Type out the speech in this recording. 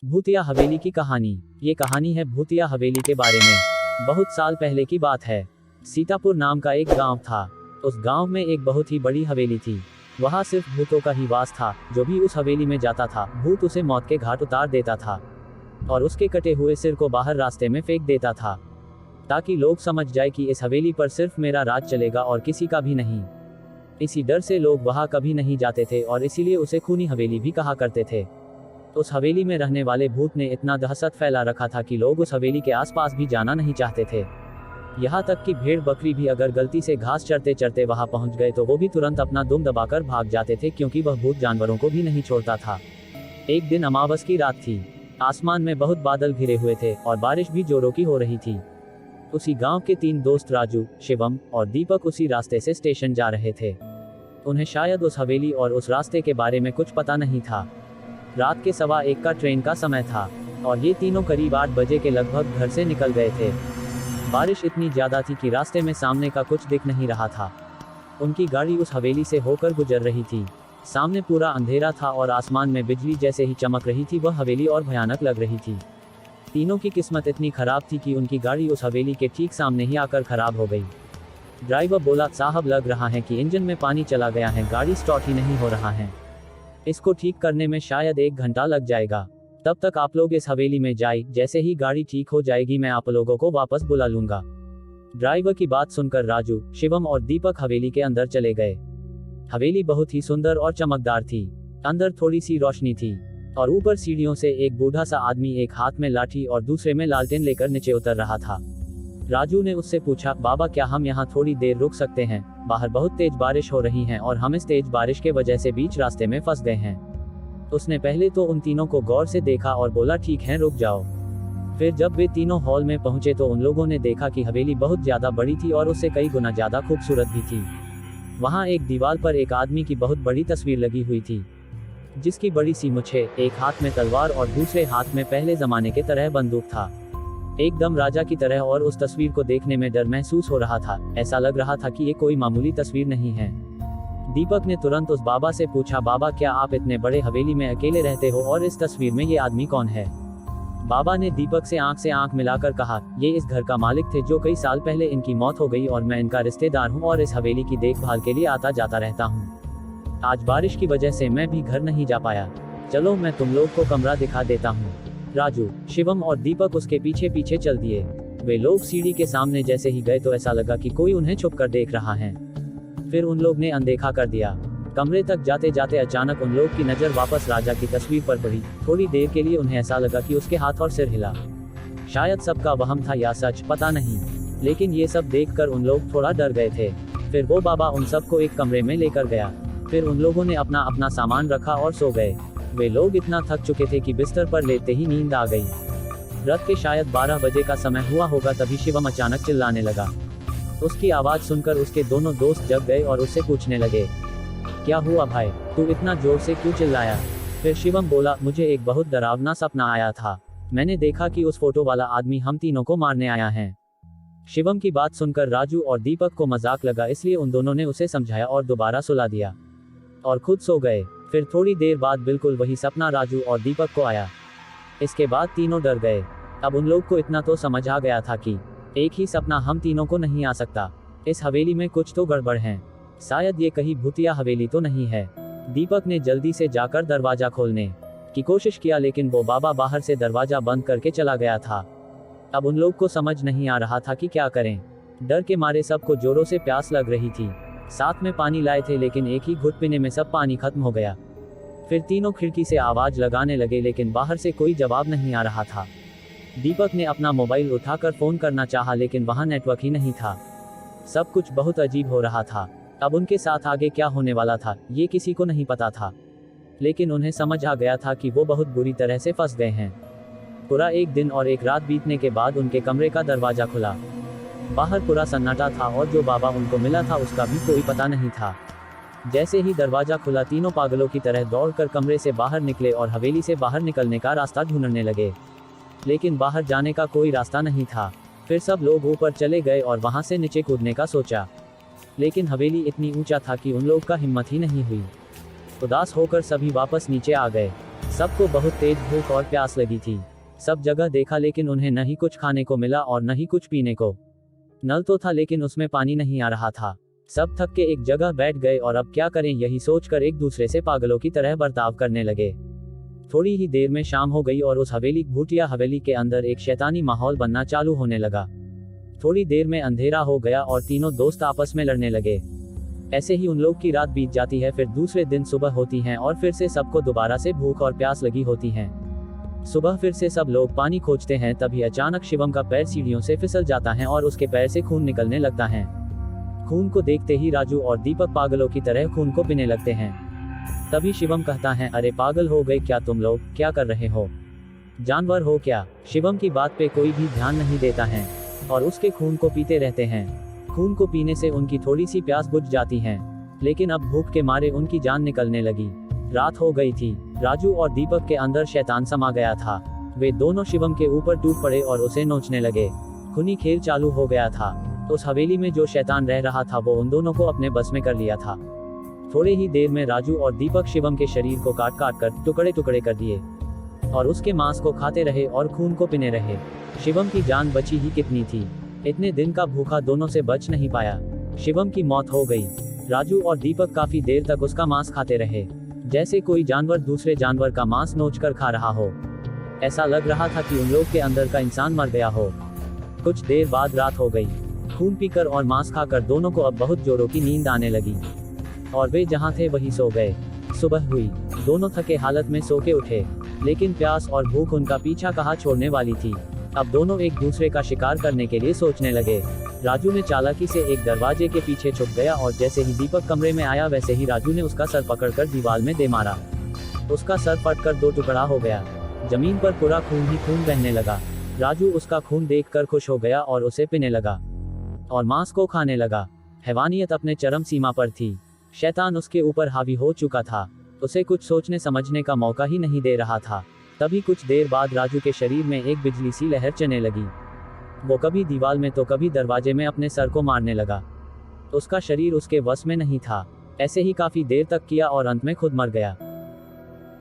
भूतिया हवेली की कहानी। ये कहानी है भूतिया हवेली के बारे में। बहुत साल पहले की बात है। सीतापुर नाम का एक गांव था। उस गांव में एक बहुत ही बड़ी हवेली थी। वहां सिर्फ भूतों का ही वास था। जो भी उस हवेली में जाता था, भूत उसे मौत के घाट उतार देता था और उसके कटे हुए सिर को बाहर रास्ते में फेंक देता था, ताकि लोग समझ जाए कि इस हवेली पर सिर्फ मेरा राज चलेगा और किसी का भी नहीं। इसी डर से लोग वहां कभी नहीं जाते थे और इसीलिए उसे खूनी हवेली भी कहा करते थे। उस हवेली में रहने वाले भूत ने इतना दहशत फैला रखा था कि लोग उस हवेली के आसपास भी जाना नहीं चाहते थे। यहाँ तक कि भेड़ बकरी भी अगर गलती से घास चरते चरते वहां पहुंच गए तो वो भी तुरंत अपना दुम दबाकर भाग जाते थे, क्योंकि वह भूत जानवरों को भी नहीं छोड़ता था। एक दिन अमावस की रात थी। आसमान में बहुत बादल घिरे हुए थे और बारिश भी जोरों की हो रही थी। उसी गांव के 3 दोस्त राजू, शिवम और दीपक उसी रास्ते से स्टेशन जा रहे थे। उन्हें शायद उस हवेली और उस रास्ते के बारे में कुछ पता नहीं था। रात के 1:15 का ट्रेन का समय था और ये तीनों करीब 8 बजे के लगभग घर से निकल गए थे। बारिश इतनी ज्यादा थी कि रास्ते में सामने का कुछ दिख नहीं रहा था। उनकी गाड़ी उस हवेली से होकर गुजर रही थी। सामने पूरा अंधेरा था और आसमान में बिजली जैसे ही चमक रही थी। वह हवेली और भयानक लग रही थी। तीनों की किस्मत इतनी खराब थी कि उनकी गाड़ी उस हवेली के ठीक सामने ही आकर खराब हो गई। ड्राइवर बोला, साहब लग रहा है कि इंजन में पानी चला गया है, गाड़ी स्टार्ट ही नहीं हो रहा है। इसको ठीक करने में शायद 1 घंटा लग जाएगा। तब तक आप लोग इस हवेली में जाए, जैसे ही गाड़ी ठीक हो जाएगी मैं आप लोगों को वापस बुला लूंगा। ड्राइवर की बात सुनकर राजू, शिवम और दीपक हवेली के अंदर चले गए। हवेली बहुत ही सुंदर और चमकदार थी। अंदर थोड़ी सी रोशनी थी और ऊपर सीढ़ियों से एक बूढ़ा सा आदमी एक हाथ में लाठी और दूसरे में लालटेन लेकर नीचे उतर रहा था। राजू ने उससे पूछा, बाबा क्या हम यहाँ थोड़ी देर रुक सकते हैं? बाहर बहुत तेज बारिश हो रही है और हम इस तेज बारिश के वजह से बीच रास्ते में फंस गए हैं। उसने पहले तो उन तीनों को गौर से देखा और बोला, ठीक है रुक जाओ। फिर जब वे तीनों हॉल में पहुंचे तो उन लोगों ने देखा कि हवेली बहुत ज्यादा बड़ी थी और उससे कई गुना ज्यादा खूबसूरत भी थी। वहां एक दीवार पर एक आदमी की बहुत बड़ी तस्वीर लगी हुई थी, जिसकी बड़ी सी मूंछें, एक हाथ में तलवार और दूसरे हाथ में पहले जमाने के तरह बंदूक था, एकदम राजा की तरह। और उस तस्वीर को देखने में डर महसूस हो रहा था। ऐसा लग रहा था कि ये कोई मामूली तस्वीर नहीं है। दीपक ने तुरंत उस बाबा से पूछा, बाबा क्या आप इतने बड़े हवेली में अकेले रहते हो और इस तस्वीर में ये आदमी कौन है? बाबा ने दीपक से आंख मिलाकर कहा, ये इस घर का मालिक थे जो कई साल पहले इनकी मौत हो गई और मैं इनका रिश्तेदार हूँ और इस हवेली की देखभाल के लिए आता जाता रहता हूँ। आज बारिश की वजह से मैं भी घर नहीं जा पाया। चलो मैं तुम लोग को कमरा दिखा देता हूँ। राजू, शिवम और दीपक उसके पीछे पीछे चल दिए। वे लोग सीढ़ी के सामने जैसे ही गए तो ऐसा लगा कि कोई उन्हें छुपकर देख रहा है। फिर उन लोग ने अनदेखा कर दिया। कमरे तक जाते जाते अचानक उन लोग की नजर वापस राजा की तस्वीर पर पड़ी। थोड़ी देर के लिए उन्हें ऐसा लगा कि उसके हाथ और सिर हिला। शायद सबका वहम था या सच, पता नहीं, लेकिन ये सब देखकर उन लोग थोड़ा डर गए थे। फिर वो बाबा उन सबको एक कमरे में लेकर गया। फिर उन लोगों ने अपना अपना सामान रखा और सो गए। वे लोग इतना थक चुके थे कि बिस्तर पर लेटे ही नींद आ गई। रात के शायद 12 बजे का समय हुआ होगा, तभी शिवम अचानक चिल्लाने लगा। उसकी आवाज सुनकर उसके दोनों दोस्त जग गए और उससे पूछने लगे, क्या हुआ भाई, तू इतना जोर से क्यों चिल्लाया? फिर शिवम बोला, मुझे एक बहुत डरावना सपना आया था। मैंने देखा कि उस फोटो वाला आदमी हम तीनों को मारने आया है। शिवम की बात सुनकर राजू और दीपक को मजाक लगा, इसलिए उन दोनों ने उसे समझाया और दोबारा सुला दिया और खुद सो गए। फिर थोड़ी देर बाद बिल्कुल वही सपना राजू और दीपक को आया। इसके बाद तीनों डर गए। अब उन लोग को इतना तो समझ आ गया था कि एक ही सपना हम तीनों को नहीं आ सकता। इस हवेली में कुछ तो गड़बड़ है। शायद ये कहीं भूतिया हवेली तो नहीं है। दीपक ने जल्दी से जाकर दरवाजा खोलने की कोशिश किया, लेकिन वो बाबा बाहर से दरवाजा बंद करके चला गया था। अब उन लोग को समझ नहीं आ रहा था कि क्या करें। डर के मारे सबको जोरों से प्यास लग रही थी। साथ में पानी लाए थे, लेकिन एक ही घुट पीने में सब पानी खत्म हो गया। फिर तीनों खिड़की से आवाज लगाने लगे, लेकिन बाहर से कोई जवाब नहीं आ रहा था। दीपक ने अपना मोबाइल उठाकर फोन करना चाहा, लेकिन वहां नेटवर्क ही नहीं था। सब कुछ बहुत अजीब हो रहा था। अब उनके साथ आगे क्या होने वाला था ये किसी को नहीं पता था, लेकिन उन्हें समझ आ गया था कि वो बहुत बुरी तरह से फंस गए हैं। पूरा एक दिन और एक रात बीतने के बाद उनके कमरे का दरवाजा खुला। बाहर पूरा सन्नाटा था और जो बाबा उनको मिला था उसका भी कोई पता नहीं था। जैसे ही दरवाजा खुला, तीनों पागलों की तरह दौड़कर कमरे से बाहर निकले और हवेली से बाहर निकलने का रास्ता ढूंढने लगे, लेकिन बाहर जाने का कोई रास्ता नहीं था। फिर सब लोग ऊपर चले गए और वहां से नीचे कूदने का सोचा, लेकिन हवेली इतनी ऊंचा था कि उन लोग का हिम्मत ही नहीं हुई। उदास होकर सभी वापस नीचे आ गए। सबको बहुत तेज भूख और प्यास लगी थी। सब जगह देखा लेकिन उन्हें न ही कुछ खाने को मिला और न ही कुछ पीने को। नल तो था लेकिन उसमें पानी नहीं आ रहा था। सब थक के एक जगह बैठ गए और अब क्या करें यही सोचकर एक दूसरे से पागलों की तरह बर्ताव करने लगे। थोड़ी ही देर में शाम हो गई और उस भूतिया हवेली के अंदर एक शैतानी माहौल बनना चालू होने लगा। थोड़ी देर में अंधेरा हो गया और तीनों दोस्त आपस में लड़ने लगे। ऐसे ही उन लोग की रात बीत जाती है। फिर दूसरे दिन सुबह होती है और फिर से सबको दोबारा से भूख और प्यास लगी होती है। सुबह फिर से सब लोग पानी खोजते हैं। तभी अचानक शिवम का पैर सीढ़ियों से फिसल जाता है और उसके पैर से खून निकलने लगता है। खून को देखते ही राजू और दीपक पागलों की तरह खून को पीने लगते हैं। तभी शिवम कहता है, अरे पागल हो गए क्या तुम लोग, क्या कर रहे हो, जानवर हो क्या। शिवम की बात पे कोई भी ध्यान नहीं देता है और उसके खून को पीते रहते हैं। खून को पीने से उनकी थोड़ी सी प्यास बुझ जाती है, लेकिन अब भूख के मारे उनकी जान निकलने लगी। रात हो गई थी। राजू और दीपक के अंदर शैतान समा गया था। वे दोनों शिवम के ऊपर टूट पड़े और उसे नोचने लगे। खूनी खेल चालू हो गया था। उस हवेली में जो शैतान रह रहा था वो उन दोनों को अपने बस में कर लिया था। थोड़े ही देर में राजू और दीपक शिवम के शरीर को काट काट कर टुकड़े टुकड़े कर दिए और उसके मांस को खाते रहे और खून को पीने रहे। शिवम की जान बची ही कितनी थी। इतने दिन का भूखा दोनों से बच नहीं पाया। शिवम की मौत हो गई। राजू और दीपक काफी देर तक उसका मांस खाते रहे, जैसे कोई जानवर दूसरे जानवर का मांस नोचकर खा रहा हो। ऐसा लग रहा था कि उन लोग के अंदर का इंसान मर गया हो। कुछ देर बाद रात हो गई। खून पीकर और मांस खाकर दोनों को अब बहुत जोरों की नींद आने लगी और वे जहां थे वहीं सो गए। सुबह हुई। दोनों थके हालत में सो के उठे, लेकिन प्यास और भूख उनका पीछा कहाँ छोड़ने वाली थी। अब दोनों एक दूसरे का शिकार करने के लिए सोचने लगे। राजू ने चालाकी से एक दरवाजे के पीछे छुप गया और जैसे ही दीपक कमरे में आया वैसे ही राजू ने उसका सर पकड़कर दीवार में दे मारा। उसका सर फटकर दो टुकड़ा हो गया। जमीन पर पूरा खून ही खून बहने लगा। राजू उसका खून देखकर खुश हो गया और उसे पीने लगा और मांस को खाने लगा। हैवानियत अपने चरम सीमा पर थी। शैतान उसके ऊपर हावी हो चुका था। उसे कुछ सोचने समझने का मौका ही नहीं दे रहा था। तभी कुछ देर बाद राजू के शरीर में एक बिजली सी लहर चलने लगी। वो कभी दीवार में तो कभी दरवाजे में अपने सर को मारने लगा। उसका शरीर उसके वश में नहीं था। ऐसे ही काफी देर तक किया और अंत में खुद मर गया।